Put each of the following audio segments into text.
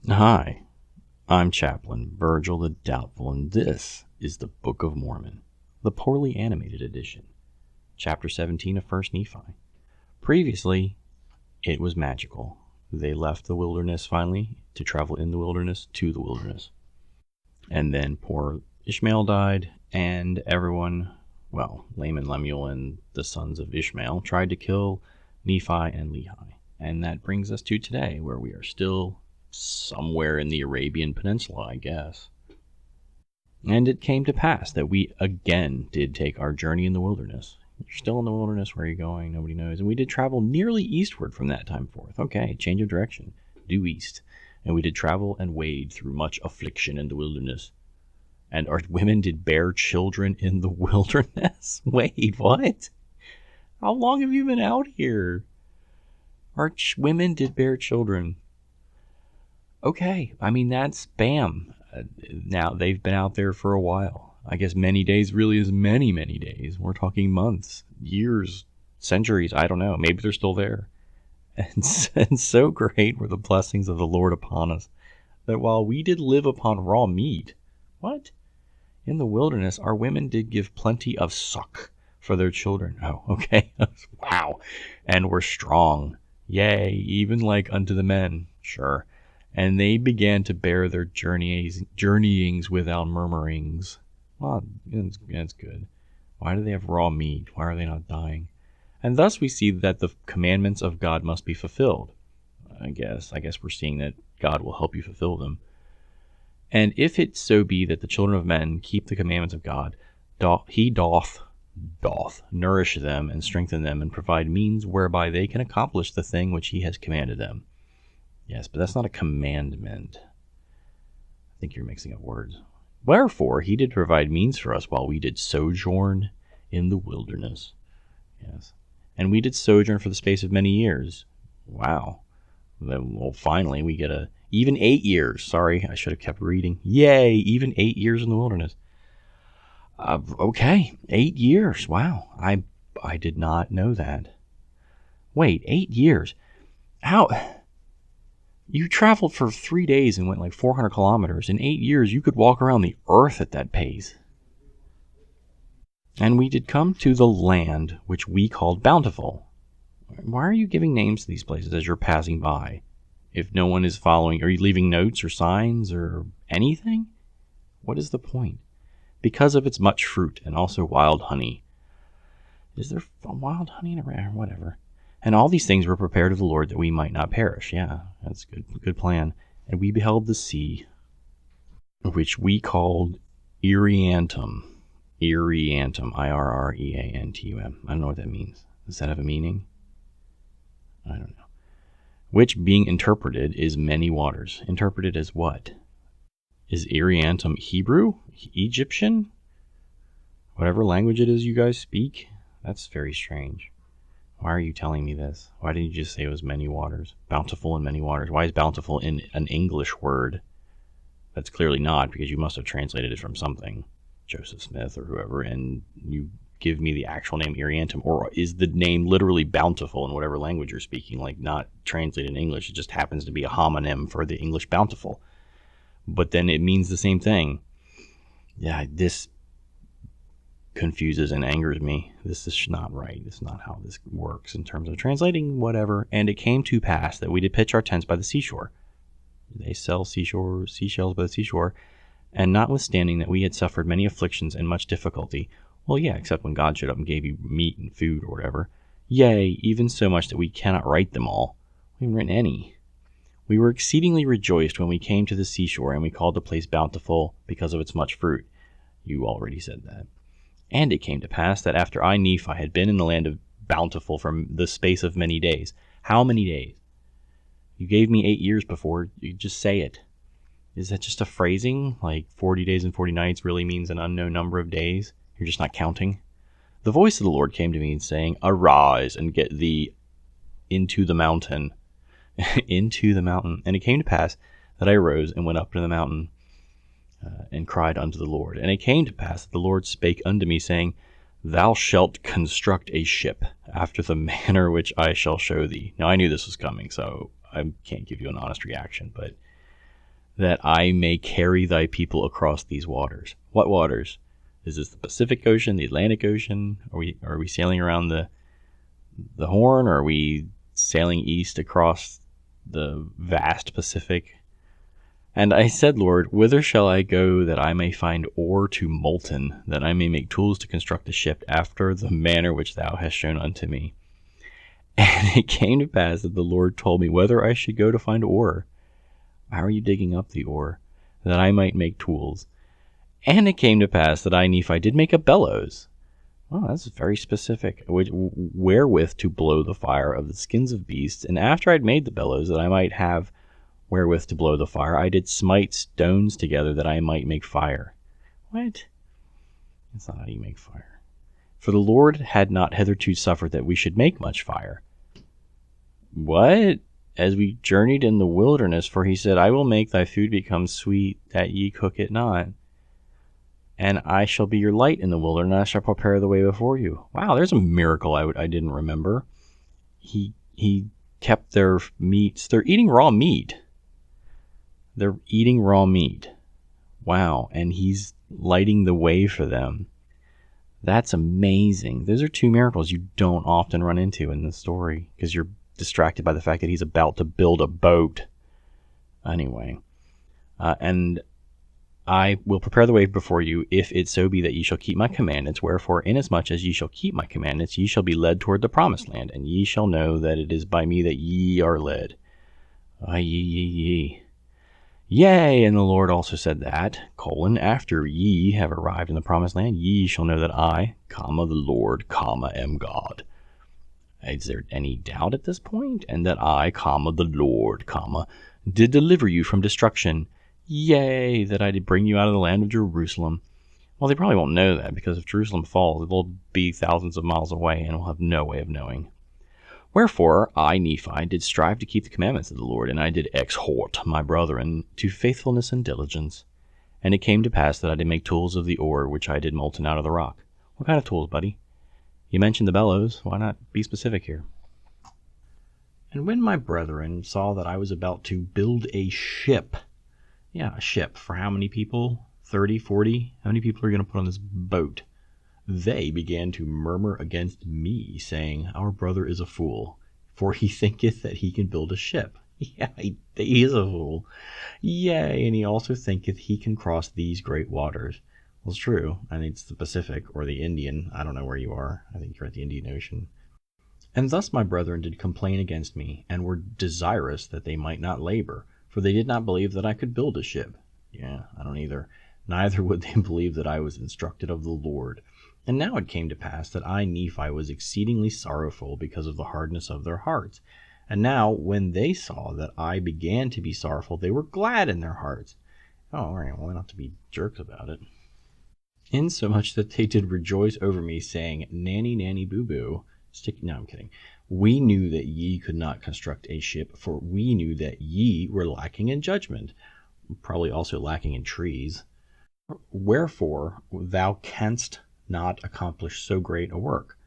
Hi, I'm Chaplain Virgil the Doubtful, and this is the Book of Mormon, the poorly animated edition, Chapter 17 of 1st Nephi. Previously, it was magical. They left the wilderness finally to travel in the wilderness to the wilderness. And then poor Ishmael died, and everyone, Laman, Lemuel, and the sons of Ishmael tried to kill Nephi and Lehi. And that brings us to today, where we are still somewhere in the Arabian Peninsula, I guess. And it came to pass that we again did take our journey in the wilderness. You're still in the wilderness. Where are you going? Nobody knows. And we did travel nearly eastward from that time forth. Okay, change of direction. Due east. And we did travel and wade through much affliction in the wilderness. And our women did bear children in the wilderness? Wait, what? How long have you been out here? Our women did bear children. Okay, I mean, that's bam. Now, they've been out there for a while. I guess many days really is many, many days. We're talking months, years, centuries, I don't know. Maybe they're still there. And so great were the blessings of the Lord upon us, that while we did live upon raw meat, what? In the wilderness, our women did give plenty of suck for their children. Oh, okay. Wow. And were strong. Yea, even like unto the men. Sure. And they began to bear their journeyings without murmurings. Well, that's good. Why do they have raw meat? Why are they not dying? And thus we see that the commandments of God must be fulfilled. I guess we're seeing that God will help you fulfill them. And if it so be that the children of men keep the commandments of God, he doth nourish them and strengthen them and provide means whereby they can accomplish the thing which he has commanded them. Yes, but that's not a commandment. I think you're mixing up words. Wherefore, he did provide means for us while we did sojourn in the wilderness. Yes. And we did sojourn for the space of many years. Wow. Well, finally, we get even 8 years. Sorry, I should have kept reading. Yay, even 8 years in the wilderness. Okay, 8 years. Wow, I did not know that. Wait, 8 years? How? You traveled for 3 days and went like 400 kilometers. In 8 years, you could walk around the earth at that pace. And we did come to the land which we called Bountiful. Why are you giving names to these places as you're passing by? If no one is following, are you leaving notes or signs or anything? What is the point? Because of its much fruit and also wild honey. Is there wild honey around? Whatever. And all these things were prepared of the Lord that we might not perish. Yeah, that's good plan. And we beheld the sea, which we called Irreantum. Irreantum, Irreantum. I don't know what that means. Does that have a meaning? I don't know. Which, being interpreted, is many waters. Interpreted as what? Is Irreantum Hebrew? Egyptian? Whatever language it is you guys speak? That's very strange. Why are you telling me this? Why didn't you just say it was many waters? Bountiful and many waters. Why is bountiful in an English word? That's clearly not, because you must have translated it from something. Joseph Smith or whoever, and you give me the actual name Irreantum. Or is the name literally bountiful in whatever language you're speaking, like not translated in English? It just happens to be a homonym for the English bountiful. But then it means the same thing. Yeah, this confuses and angers me. This is not right. This is not how this works in terms of translating whatever. And it came to pass that we did pitch our tents by the seashore. They sell seashells by the seashore. And notwithstanding that we had suffered many afflictions and much difficulty, well, yeah, except when God showed up and gave you meat and food or whatever, yea, even so much that we cannot write them all. We haven't written any. We were exceedingly rejoiced when we came to the seashore, and we called the place Bountiful because of its much fruit. You already said that. And it came to pass that after I, Nephi, had been in the land of Bountiful for the space of many days. How many days? You gave me 8 years before. You just say it. Is that just a phrasing? Like 40 days and 40 nights really means an unknown number of days? You're just not counting? The voice of the Lord came to me saying, Arise and get thee into the mountain. Into the mountain. And it came to pass that I arose and went up to the mountain and cried unto the Lord. And it came to pass that the Lord spake unto me, saying, Thou shalt construct a ship after the manner which I shall show thee. Now I knew this was coming, so I can't give you an honest reaction, but that I may carry thy people across these waters. What waters? Is this the Pacific Ocean, the Atlantic Ocean? Are we sailing around the Horn, or are we sailing east across the vast Pacific? And I said, Lord, whither shall I go that I may find ore to molten, that I may make tools to construct a ship after the manner which thou hast shown unto me? And it came to pass that the Lord told me whether I should go to find ore. How are you digging up the ore? That I might make tools. And it came to pass that I, Nephi, did make a bellows. Oh, that's very specific. Wherewith to blow the fire of the skins of beasts. And after I'd made the bellows, that I might have wherewith to blow the fire, I did smite stones together that I might make fire. What? That's not how you make fire. For the Lord had not hitherto suffered that we should make much fire. What? As we journeyed in the wilderness, for he said, I will make thy food become sweet, that ye cook it not. And I shall be your light in the wilderness, and I shall prepare the way before you. Wow, there's a miracle I didn't remember. He kept their meats. They're eating raw meat. They're eating raw meat. Wow, and he's lighting the way for them. That's amazing. Those are two miracles you don't often run into in this story, because you're distracted by the fact that he's about to build a boat. Anyway, and I will prepare the way before you, if it so be that ye shall keep my commandments. Wherefore, inasmuch as ye shall keep my commandments, ye shall be led toward the promised land, and ye shall know that it is by me that ye are led. Ye. Yea, and the Lord also said that, after ye have arrived in the promised land, ye shall know that I, the Lord, am God. Is there any doubt at this point? And that I, the Lord, did deliver you from destruction. Yea, that I did bring you out of the land of Jerusalem. Well, they probably won't know that, because if Jerusalem falls, it will be thousands of miles away, and will have no way of knowing. Wherefore, I, Nephi, did strive to keep the commandments of the Lord, and I did exhort my brethren to faithfulness and diligence. And it came to pass that I did make tools of the ore which I did molten out of the rock. What kind of tools, buddy? You mentioned the bellows. Why not be specific here? And when my brethren saw that I was about to build a ship, a ship, for how many people? 30, 40? How many people are you going to put on this boat? They began to murmur against me, saying, Our brother is a fool, for he thinketh that he can build a ship. Yeah, he is a fool. Yea, and he also thinketh he can cross these great waters. Well, it's true. I think it's the Pacific or the Indian. I don't know where you are. I think you're at the Indian Ocean. And thus my brethren did complain against me, and were desirous that they might not labor, for they did not believe that I could build a ship. Yeah, I don't either. Neither would they believe that I was instructed of the Lord. And now it came to pass that I, Nephi, was exceedingly sorrowful because of the hardness of their hearts. And now, when they saw that I began to be sorrowful, they were glad in their hearts. Oh, all right, well, not to be jerks about it. Insomuch that they did rejoice over me, saying, Nanny, nanny, boo-boo. No, I'm kidding. We knew that ye could not construct a ship, for we knew that ye were lacking in judgment, probably also lacking in trees. Wherefore thou canst not accomplish so great a work.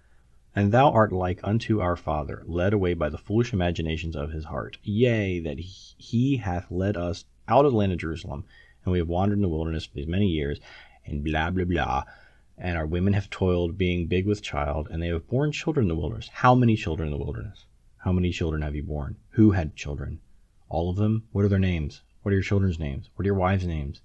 And thou art like unto our father, led away by the foolish imaginations of his heart. Yea, that he hath led us out of the land of Jerusalem, and we have wandered in the wilderness for these many years, and blah, blah, blah. And our women have toiled, being big with child, and they have borne children in the wilderness. How many children in the wilderness? How many children have you borne? Who had children? All of them? What are their names? What are your children's names? What are your wives' names?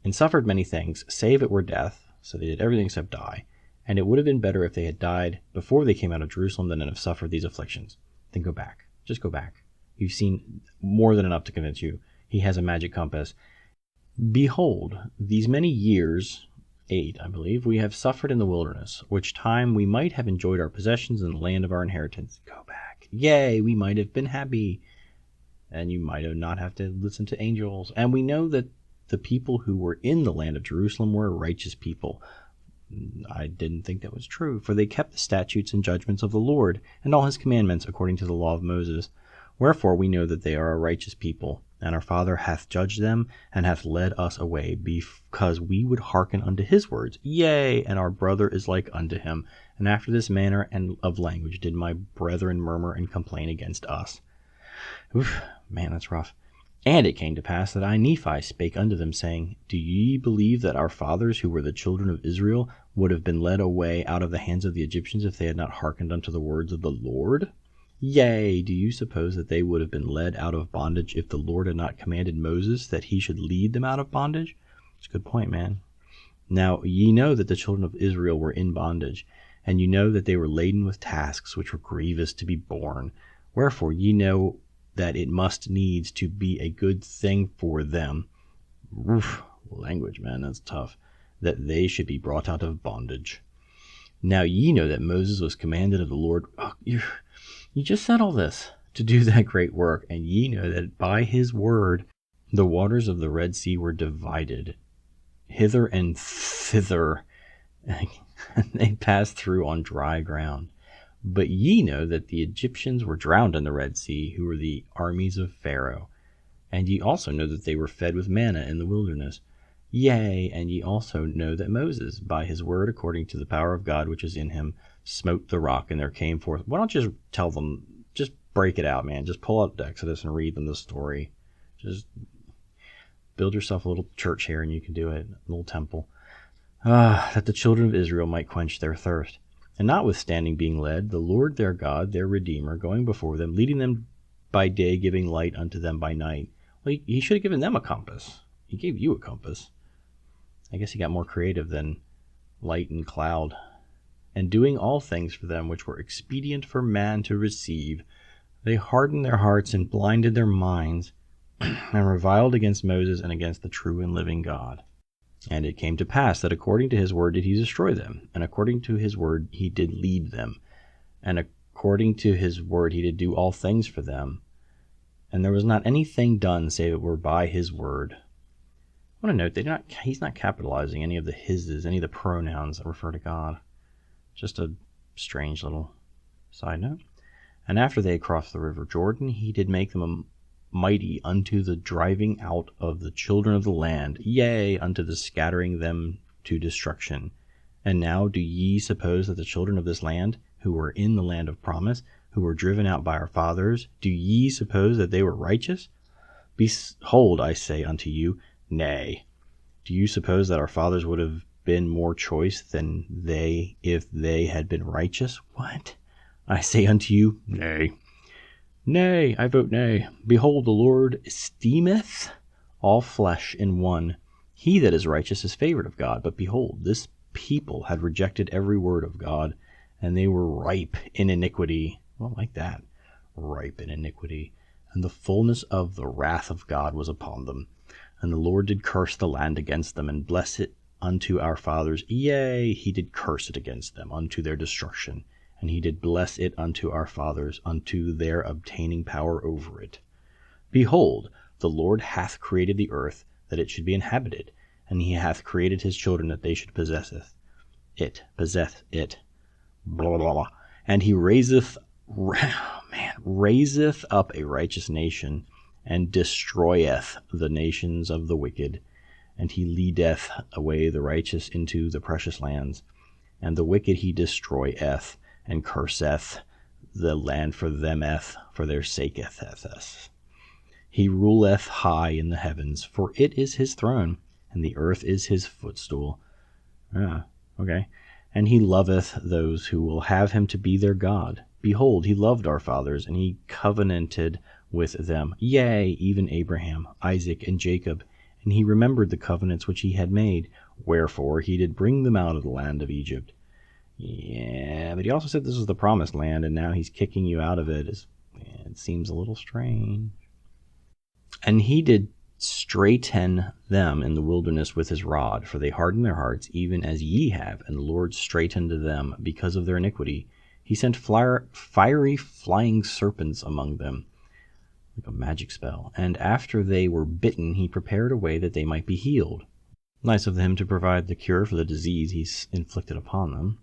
And suffered many things, save it were death. So they did everything except die. And it would have been better if they had died before they came out of Jerusalem than have suffered these afflictions. Then go back. Just go back. You've seen more than enough to convince you. He has a magic compass. Behold, these many years, 8, I believe, we have suffered in the wilderness, which time we might have enjoyed our possessions in the land of our inheritance. Go back. Yea, we might have been happy. And you might have not have to listen to angels. And we know that the people who were in the land of Jerusalem were a righteous people. I didn't think that was true, for they kept the statutes and judgments of the Lord, and all his commandments according to the law of Moses. Wherefore we know that they are a righteous people, and our Father hath judged them, and hath led us away, because we would hearken unto his words. Yea, and our brother is like unto him. And after this manner and of language did my brethren murmur and complain against us. Oof, man, that's rough. And it came to pass that I, Nephi, spake unto them, saying, Do ye believe that our fathers, who were the children of Israel, would have been led away out of the hands of the Egyptians if they had not hearkened unto the words of the Lord? Yea, do you suppose that they would have been led out of bondage if the Lord had not commanded Moses that he should lead them out of bondage? It's a good point, man. Now ye know that the children of Israel were in bondage, and you know that they were laden with tasks which were grievous to be borne. Wherefore ye know that it must needs to be a good thing for them. Oof, language, man, that's tough. That they should be brought out of bondage. Now ye know that Moses was commanded of the Lord. Oh, you just said all this to do that great work, and ye know that by his word the waters of the Red Sea were divided hither and thither, and they passed through on dry ground. But ye know that the Egyptians were drowned in the Red Sea, who were the armies of Pharaoh. And ye also know that they were fed with manna in the wilderness. Yea, and ye also know that Moses, by his word, according to the power of God which is in him, smote the rock, and there came forth. Why don't you just tell them, just break it out, man. Just pull out Exodus and read them the story. Just build yourself a little church here, and you can do it, a little temple. That the children of Israel might quench their thirst. And notwithstanding being led, the Lord their God, their Redeemer, going before them, leading them by day, giving light unto them by night. Well, he should have given them a compass. He gave you a compass. I guess he got more creative than light and cloud. And doing all things for them which were expedient for man to receive, they hardened their hearts and blinded their minds, and reviled against Moses and against the true and living God. And it came to pass that according to his word did he destroy them, and according to his word he did lead them, and according to his word he did do all things for them. And there was not anything done save it were by his word. I want to note he's not capitalizing any of the hises, any of the pronouns that refer to God. Just a strange little side note. And after they had crossed the river Jordan, he did make them mighty unto the driving out of the children of the land, yea, unto the scattering them to destruction. And now do ye suppose that the children of this land, who were in the land of promise, who were driven out by our fathers, do ye suppose that they were righteous? Behold, I say unto you, nay. Do you suppose that our fathers would have been more choice than they if they had been righteous? What? I say unto you, nay. Nay, I vote nay. Behold, the Lord esteemeth all flesh in one. He that is righteous is favored of God. But behold, this people had rejected every word of God, and they were ripe in iniquity. Well, like that. Ripe in iniquity. And the fullness of the wrath of God was upon them. And the Lord did curse the land against them, and bless it unto our fathers. Yea, he did curse it against them unto their destruction. And he did bless it unto our fathers, unto their obtaining power over it. Behold, the Lord hath created the earth, that it should be inhabited, and he hath created his children, that they should possess it. Blah, blah, blah. And he raiseth up a righteous nation, and destroyeth the nations of the wicked. And he leadeth away the righteous into the precious lands, and the wicked he destroyeth, and curseth the land for themeth, for their saketh us. He ruleth high in the heavens, for it is his throne, and the earth is his footstool. Okay. And he loveth those who will have him to be their God. Behold, he loved our fathers, and he covenanted with them, yea, even Abraham, Isaac, and Jacob. And he remembered the covenants which he had made. Wherefore he did bring them out of the land of Egypt. Yeah, but he also said this was the promised land, and now he's kicking you out of it. It seems a little strange. And he did straiten them in the wilderness with his rod, for they hardened their hearts, even as ye have, and the Lord straitened them because of their iniquity. He sent fiery flying serpents among them, like a magic spell. And after they were bitten, he prepared a way that they might be healed. Nice of him to provide the cure for the disease he's inflicted upon them.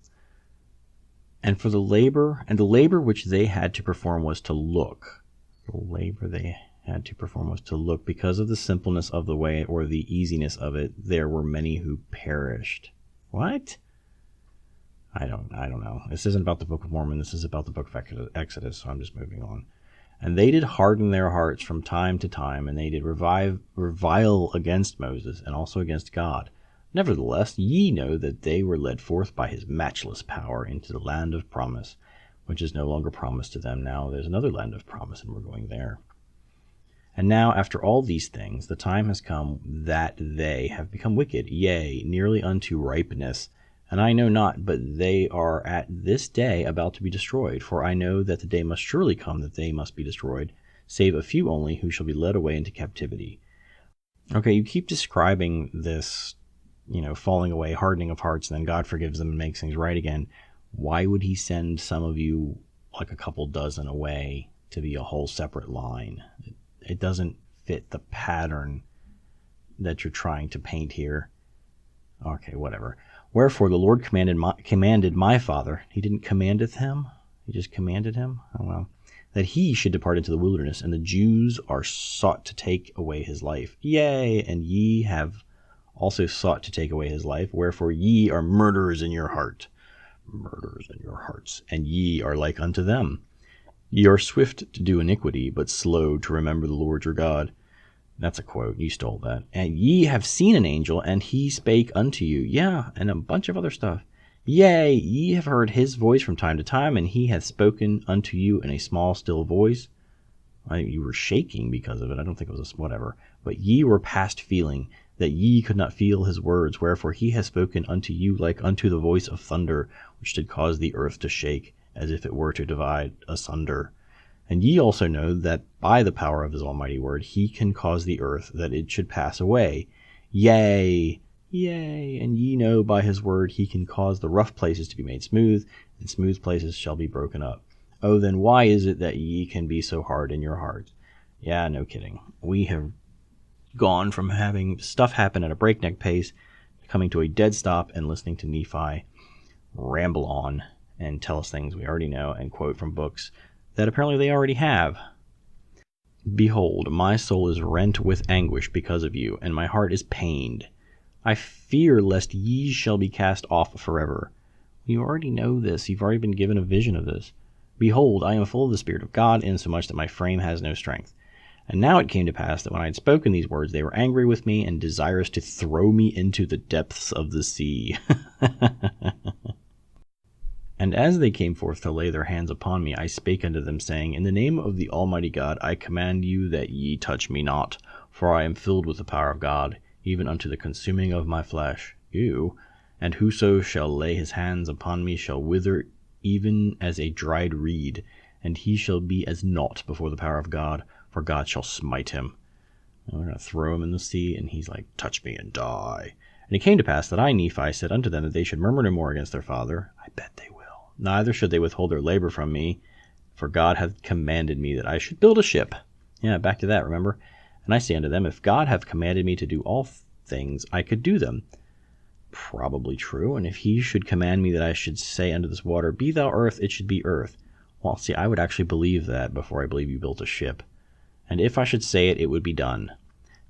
And for the labor which they had to perform was to look. The labor they had to perform was to look. Because of the simpleness of the way, or the easiness of it, there were many who perished. What? I don't know. This isn't about the Book of Mormon. This is about the Book of Exodus, so I'm just moving on. And they did harden their hearts from time to time, and they did revile against Moses, and also against God. Nevertheless, ye know that they were led forth by his matchless power into the land of promise, which is no longer promised to them. Now there's another land of promise, and we're going there. And now, after all these things, the time has come that they have become wicked, yea, nearly unto ripeness. And I know not, but they are at this day about to be destroyed. For I know that the day must surely come that they must be destroyed, save a few only, who shall be led away into captivity. Okay, you keep describing this, falling away, hardening of hearts, and then God forgives them and makes things right again. Why would he send some of you, like a couple dozen away, to be a whole separate line? It doesn't fit the pattern that you're trying to paint here. Okay, whatever. Wherefore the Lord commanded my father. He didn't commandeth him. He just commanded him. Oh well. That he should depart into the wilderness, and the Jews are sought to take away his life. Yea, and ye have also sought to take away his life. Wherefore ye are murderers in your heart. Murderers in your hearts. And ye are like unto them. Ye are swift to do iniquity, but slow to remember the Lord your God. That's a quote. You stole that. And ye have seen an angel, and he spake unto you. Yeah, and a bunch of other stuff. Yea, ye have heard his voice from time to time, and he hath spoken unto you in a small, still voice. You were shaking because of it. I don't think it was whatever. But ye were past feeling, that ye could not feel his words. Wherefore he hath spoken unto you like unto the voice of thunder, which did cause the earth to shake, as if it were to divide asunder. And ye also know that by the power of his almighty word he can cause the earth that it should pass away. Yea, and ye know by his word he can cause the rough places to be made smooth, and smooth places shall be broken up. Oh, then why is it that ye can be so hard in your hearts? Yeah, no kidding. We have gone from having stuff happen at a breakneck pace, coming to a dead stop, and listening to Nephi ramble on and tell us things we already know and quote from books that apparently they already have. Behold, my soul is rent with anguish because of you, and my heart is pained. I fear lest ye shall be cast off forever. You already know this. You've already been given a vision of this. Behold, I am full of the Spirit of God, insomuch that my frame has no strength. And now it came to pass that when I had spoken these words, they were angry with me and desirous to throw me into the depths of the sea. And as they came forth to lay their hands upon me, I spake unto them, saying, In the name of the Almighty God, I command you that ye touch me not, for I am filled with the power of God, even unto the consuming of my flesh. And whoso shall lay his hands upon me shall wither even as a dried reed, and he shall be as naught before the power of God, for God shall smite him. And we're going to throw him in the sea, and he's like, Touch me and die. And it came to pass that I, Nephi, said unto them that they should murmur no more against their father. I bet they will. Neither should they withhold their labor from me, for God hath commanded me that I should build a ship. Yeah, back to that, remember? And I say unto them, If God hath commanded me to do all things, I could do them. Probably true. And if he should command me that I should say unto this water, Be thou earth, it should be earth. Well, see, I would actually believe that before I believe you built a ship. And if I should say it, it would be done.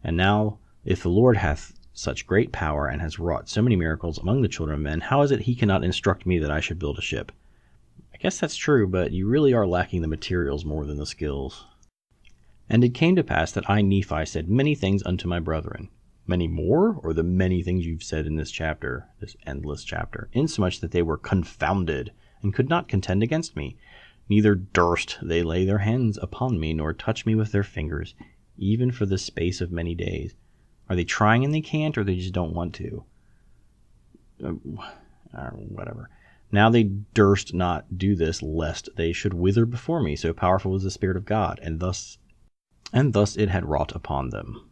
And now, if the Lord hath such great power, and has wrought so many miracles among the children of men, how is it he cannot instruct me that I should build a ship? I guess that's true, but you really are lacking the materials more than the skills. And it came to pass that I, Nephi, said many things unto my brethren. Many more, or the many things you've said in this chapter, this endless chapter, insomuch that they were confounded, and could not contend against me. Neither durst they lay their hands upon me, nor touch me with their fingers, even for the space of many days. Are they trying and they can't, or they just don't want to? Whatever. Now they durst not do this, lest they should wither before me, so powerful was the Spirit of God, and thus it had wrought upon them.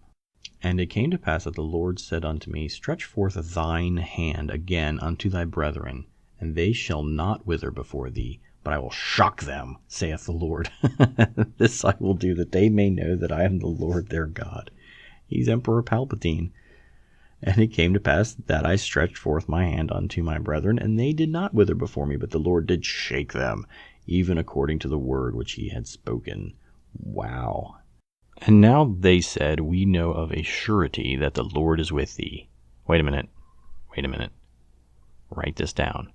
And it came to pass that the Lord said unto me, Stretch forth thine hand again unto thy brethren, and they shall not wither before thee, but I will shock them, saith the Lord. This I will do, that they may know that I am the Lord their God. He's Emperor Palpatine. And it came to pass that I stretched forth my hand unto my brethren, and they did not wither before me, but the Lord did shake them, even according to the word which he had spoken. Wow. And now they said, We know of a surety that the Lord is with thee. Wait a minute. Write this down.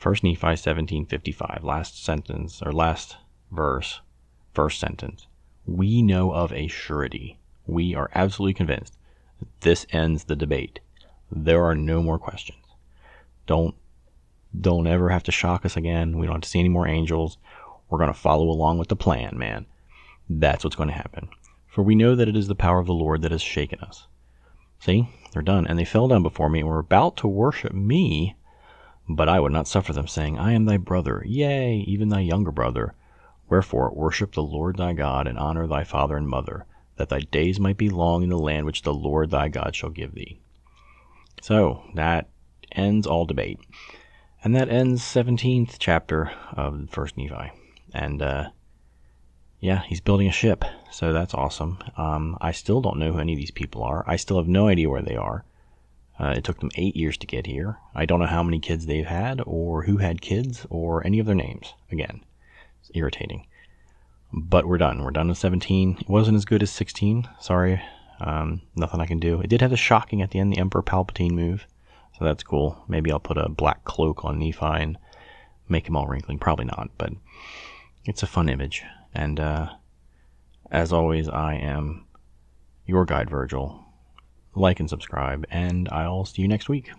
1 Nephi 17:55, last sentence, or last verse. First sentence. We know of a surety. We are absolutely convinced that this ends the debate. There are no more questions. Don't ever have to shock us again. We don't have to see any more angels. We're going to follow along with the plan, man. That's what's going to happen. For we know that it is the power of the Lord that has shaken us. See, they're done. And they fell down before me and were about to worship me. But I would not suffer them, saying, I am thy brother, yea, even thy younger brother. Wherefore worship the Lord thy God, and honor thy father and mother, that thy days might be long in the land which the Lord thy God shall give thee. So that ends all debate. And that ends 17th chapter of 1st Nephi. And yeah, he's building a ship, so that's awesome. I still don't know who any of these people are. I still have no idea where they are. It took them 8 years to get here. I don't know how many kids they've had, or who had kids, or any of their names. Again, it's irritating. But we're done. We're done with 17. It wasn't as good as 16. Sorry. Nothing I can do. It did have the shocking at the end, the Emperor Palpatine move. So that's cool. Maybe I'll put a black cloak on Nephi and make him all wrinkling. Probably not, but it's a fun image. And as always, I am your guide, Virgil. Like and subscribe, and I'll see you next week.